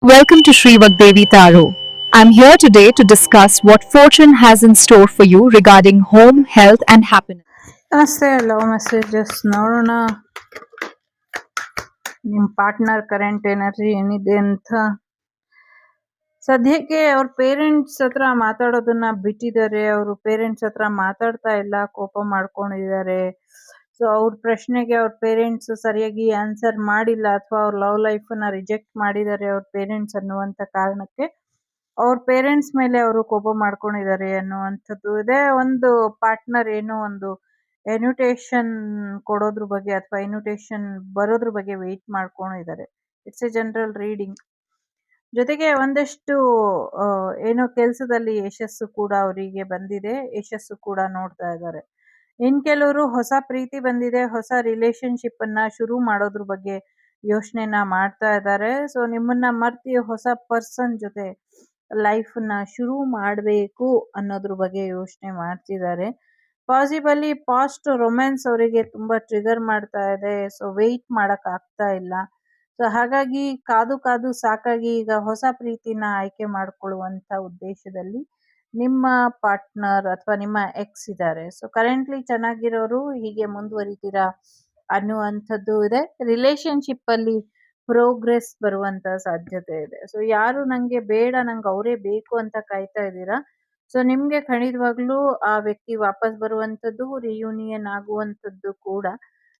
Welcome to Sri Vagdevi Taro. I'm here today to discuss what fortune has in store for you regarding home, health, and happiness. ನಮಸ್ತೆ love messages ನೋಡೋಣ ನಿಮ್ಮ partner current energy ಏನಿದೆ ಅಂತ. ಸದ್ಯಕ್ಕೆ ಅವ್ರ parents ಹತ್ರ ಮಾತಾಡೋದನ್ನ ಬಿಟ್ಟಿದ್ದಾರೆ. ಅವರು ಪೇರೆಂಟ್ಸ್ ಹತ್ರ ಮಾತಾಡ್ತಾ ಇಲ್ಲ, ಕೋಪ ಮಾಡ್ಕೊಂಡಿದ್ದಾರೆ. ಸೊ ಅವ್ರ ಪ್ರಶ್ನೆಗೆ ಅವ್ರ ಪೇರೆಂಟ್ಸ್ ಸರಿಯಾಗಿ ಆನ್ಸರ್ ಮಾಡಿಲ್ಲ ಅಥವಾ ಅವ್ರ ಲವ್ ಲೈಫನ್ನ ರಿಜೆಕ್ಟ್ ಮಾಡಿದ್ದಾರೆ ಅವ್ರ ಪೇರೆಂಟ್ಸ್ ಅನ್ನುವಂಥ ಕಾರಣಕ್ಕೆ ಅವ್ರ ಪೇರೆಂಟ್ಸ್ ಮೇಲೆ ಅವರು ಕೋಪ ಮಾಡ್ಕೊಂಡಿದ್ದಾರೆ ಅನ್ನುವಂಥದ್ದು ಇದೆ. ಒಂದು ಪಾರ್ಟ್ನರ್ ಏನೋ ಒಂದು ಇನ್ವಿಟೇಷನ್ ಕೊಡೋದ್ರ ಬಗ್ಗೆ ಅಥವಾ ಇನ್ವಿಟೇಷನ್ ಬರೋದ್ರ ಬಗ್ಗೆ ವೆಯ್ಟ್ ಮಾಡ್ಕೊಂಡಿದ್ದಾರೆ. It's A general reading. ಜೊತೆಗೆ ಒಂದಷ್ಟು ಏನೋ ಕೆಲಸದಲ್ಲಿ ಯಶಸ್ಸು ಕೂಡ ಅವರಿಗೆ ಬಂದಿದೆ, ಯಶಸ್ಸು ಕೂಡ ನೋಡ್ತಾ ಇದ್ದಾರೆ. ಇನ್ ಕೆಲವರು ಹೊಸ ಪ್ರೀತಿ ಬಂದಿದೆ, ಹೊಸ ರಿಲೇಶನ್ಶಿಪ್ ಅನ್ನ ಶುರು ಮಾಡೋದ್ರ ಬಗ್ಗೆ ಯೋಚನೆನ ಮಾಡ್ತಾ ಇದ್ದಾರೆ. ಸೊ ನಿಮ್ಮನ್ನ ಮರ್ತಿ ಹೊಸ ಪರ್ಸನ್ ಜೊತೆ ಲೈಫ್ನ ಶುರು ಮಾಡಬೇಕು ಅನ್ನೋದ್ರ ಬಗ್ಗೆ ಯೋಚನೆ ಮಾಡ್ತಿದ್ದಾರೆ. ಪಾಸಿಬಲಿ ಪಾಸ್ಟ್ ರೊಮ್ಯಾನ್ಸ್ ಅವರಿಗೆ ತುಂಬಾ ಟ್ರಿಗರ್ ಮಾಡ್ತಾ ಇದೆ. ಸೊ ವೆಯ್ಟ್ ಮಾಡಕ್ ಆಗ್ತಾ ಇಲ್ಲ. ಸೊ ಹಾಗಾಗಿ ಕಾದು ಕಾದು ಸಾಕಾಗಿ ಈಗ ಹೊಸ ಪ್ರೀತಿನ ಆಯ್ಕೆ ಮಾಡ್ಕೊಳ್ಳುವಂತ ಉದ್ದೇಶದಲ್ಲಿ ನಿಮ್ಮ ಪಾರ್ಟ್ನರ್ ಅಥವಾ ನಿಮ್ಮ ಎಕ್ಸ್ ಇದ್ದಾರೆ. ಸೊ ಕರೆಂಟ್ಲಿ ಚೆನ್ನಾಗಿರೋರು ಹೀಗೆ ಮುಂದುವರಿತೀರಾ ಅನ್ನುವಂಥದ್ದು ಇದೆ. ರಿಲೇಶನ್ಶಿಪ್ ಅಲ್ಲಿ ಪ್ರೋಗ್ರೆಸ್ ಬರುವಂತ ಸಾಧ್ಯತೆ ಇದೆ. ಸೊ ಯಾರು ನಂಗೆ ಬೇಡ, ನಂಗೆ ಅವರೇ ಬೇಕು ಅಂತ ಕಾಯ್ತಾ ಇದ್ದೀರಾ, ಸೊ ನಿಮ್ಗೆ ಖಂಡಿತವಾಗ್ಲೂ ಆ ವ್ಯಕ್ತಿ ವಾಪಸ್ ಬರುವಂಥದ್ದು, ರಿಯೂನಿಯನ್ ಆಗುವಂಥದ್ದು ಕೂಡ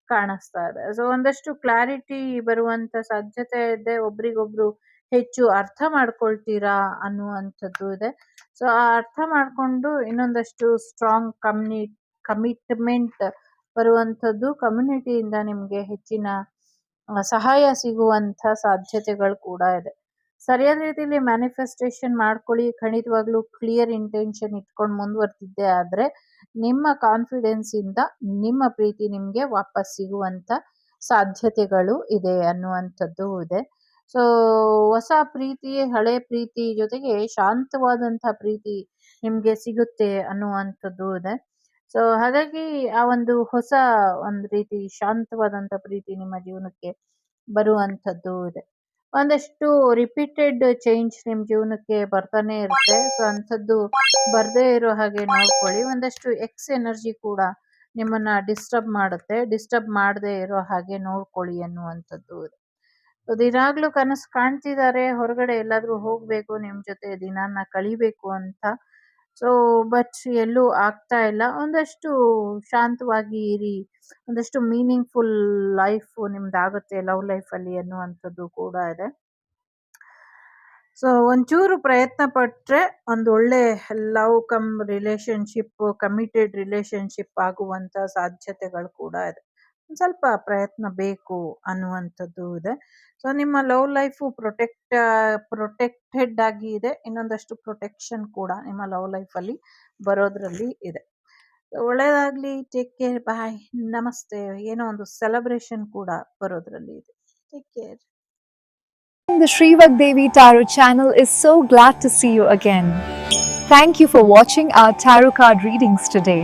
ಕಾಣಿಸ್ತಾ ಇದೆ. ಸೊ ಒಂದಷ್ಟು ಕ್ಲಾರಿಟಿ ಬರುವಂತ ಸಾಧ್ಯತೆ ಇದೆ. ಒಬ್ರಿಗೊಬ್ರು ಹೆಚ್ಚು ಅರ್ಥ ಮಾಡ್ಕೊಳ್ತೀರಾ ಅನ್ನುವಂಥದ್ದು ಇದೆ. ಸೊ ಆ ಅರ್ಥ ಮಾಡ್ಕೊಂಡು ಇನ್ನೊಂದಷ್ಟು ಸ್ಟ್ರಾಂಗ್ ಕಮಿಟ್ಮೆಂಟ್ ಬರುವಂಥದ್ದು, ಕಮ್ಯುನಿಟಿಯಿಂದ ನಿಮ್ಗೆ ಹೆಚ್ಚಿನ ಸಹಾಯ ಸಿಗುವಂತ ಸಾಧ್ಯತೆಗಳು ಕೂಡ ಇದೆ. ಸರಿಯಾದ ರೀತಿಯಲ್ಲಿ ಮ್ಯಾನಿಫೆಸ್ಟೇಷನ್ ಮಾಡ್ಕೊಳ್ಳಿ. ಖಂಡಿತವಾಗ್ಲೂ ಕ್ಲಿಯರ್ ಇಂಟೆನ್ಷನ್ ಇಟ್ಕೊಂಡು ಮುಂದುವರ್ತಿದ್ದೆ ಆದ್ರೆ ನಿಮ್ಮ ಕಾನ್ಫಿಡೆನ್ಸ್ ಇಂದ ನಿಮ್ಮ ಪ್ರೀತಿ ನಿಮ್ಗೆ ವಾಪಸ್ ಸಿಗುವಂತ ಸಾಧ್ಯತೆಗಳು ಇದೆ ಅನ್ನುವಂಥದ್ದು ಇದೆ. ಸೊ ಹೊಸ ಪ್ರೀತಿ, ಹಳೆ ಪ್ರೀತಿ ಜೊತೆಗೆ ಶಾಂತವಾದಂತಹ ಪ್ರೀತಿ ನಿಮ್ಗೆ ಸಿಗುತ್ತೆ ಅನ್ನುವಂಥದ್ದು ಇದೆ. ಸೊ ಹಾಗಾಗಿ ಆ ಒಂದು ಹೊಸ ಒಂದು ರೀತಿ ಶಾಂತವಾದಂತ ಪ್ರೀತಿ ನಿಮ್ಮ ಜೀವನಕ್ಕೆ ಬರುವಂಥದ್ದು ಇದೆ. ಒಂದಷ್ಟು ರಿಪೀಟೆಡ್ ಚೇಂಜ್ ನಿಮ್ ಜೀವನಕ್ಕೆ ಬರ್ತಾನೆ ಇರುತ್ತೆ. ಸೊ ಅಂಥದ್ದು ಬರ್ದೇ ಇರೋ ಹಾಗೆ ನೋಡ್ಕೊಳ್ಳಿ. ಒಂದಷ್ಟು ಎಕ್ಸ್ ಎನರ್ಜಿ ಕೂಡ ನಿಮ್ಮನ್ನ ಡಿಸ್ಟರ್ಬ್ ಮಾಡುತ್ತೆ, ಡಿಸ್ಟರ್ಬ್ ಮಾಡದೇ ಇರೋ ಹಾಗೆ ನೋಡ್ಕೊಳ್ಳಿ ಅನ್ನುವಂಥದ್ದು ಇದೆ. ದಿನಾಗ್ಲೂ ಕನಸು ಕಾಣ್ತಿದ್ದಾರೆ, ಹೊರಗಡೆ ಎಲ್ಲಾದ್ರೂ ಹೋಗ್ಬೇಕು, ನಿಮ್ ಜೊತೆ ದಿನಾನ ಕಳಿಬೇಕು ಅಂತ. ಸೊ ಬಟ್ ಎಲ್ಲೂ ಆಗ್ತಾ ಇಲ್ಲ. ಒಂದಷ್ಟು ಶಾಂತವಾಗಿ ಇರಿ, ಒಂದಷ್ಟು ಮೀನಿಂಗ್ಫುಲ್ ಲೈಫ್ ನಿಮ್ದಾಗುತ್ತೆ ಲವ್ ಲೈಫ್ ಅಲ್ಲಿ ಅನ್ನುವಂಥದ್ದು ಕೂಡ ಇದೆ. ಸೊ ಒಂಚೂರು ಪ್ರಯತ್ನ ಪಟ್ರೆ ಒಂದು ಒಳ್ಳೆ love come relationship, committed relationship ಆಗುವಂತ ಸಾಧ್ಯತೆಗಳು ಕೂಡ ಇದೆ. ಒಂದ್ ಸ್ವಲ್ಪ ಪ್ರಯತ್ನ ಬೇಕು ಅನ್ನುವಂಥದ್ದು ಇದೆ. ಸೊ ನಿಮ್ಮ ಲವ್ ಲೈಫ್ ಪ್ರೊಟೆಕ್ಟೆಡ್ ಆಗಿ ಇದೆ. ಇನ್ನೊಂದಷ್ಟು ಪ್ರೊಟೆಕ್ಷನ್ ಕೂಡ ನಿಮ್ಮ ಲವ್ ಲೈಫ್ ಅಲ್ಲಿ ಬರೋದ್ರಲ್ಲಿ ಇದೆ. ಒಳ್ಳೇದಾಗ್ಲಿ. Take care. ಬಾಯ್. ನಮಸ್ತೆ. ಏನೋ ಒಂದು ಸೆಲೆಬ್ರೇಷನ್ ಕೂಡ ಬರೋದ್ರಲ್ಲಿ ಇದೆ. Take care. The Sri Vagdevi Tarot channel is so glad to see you again. Thank you for watching our tarot card readings today.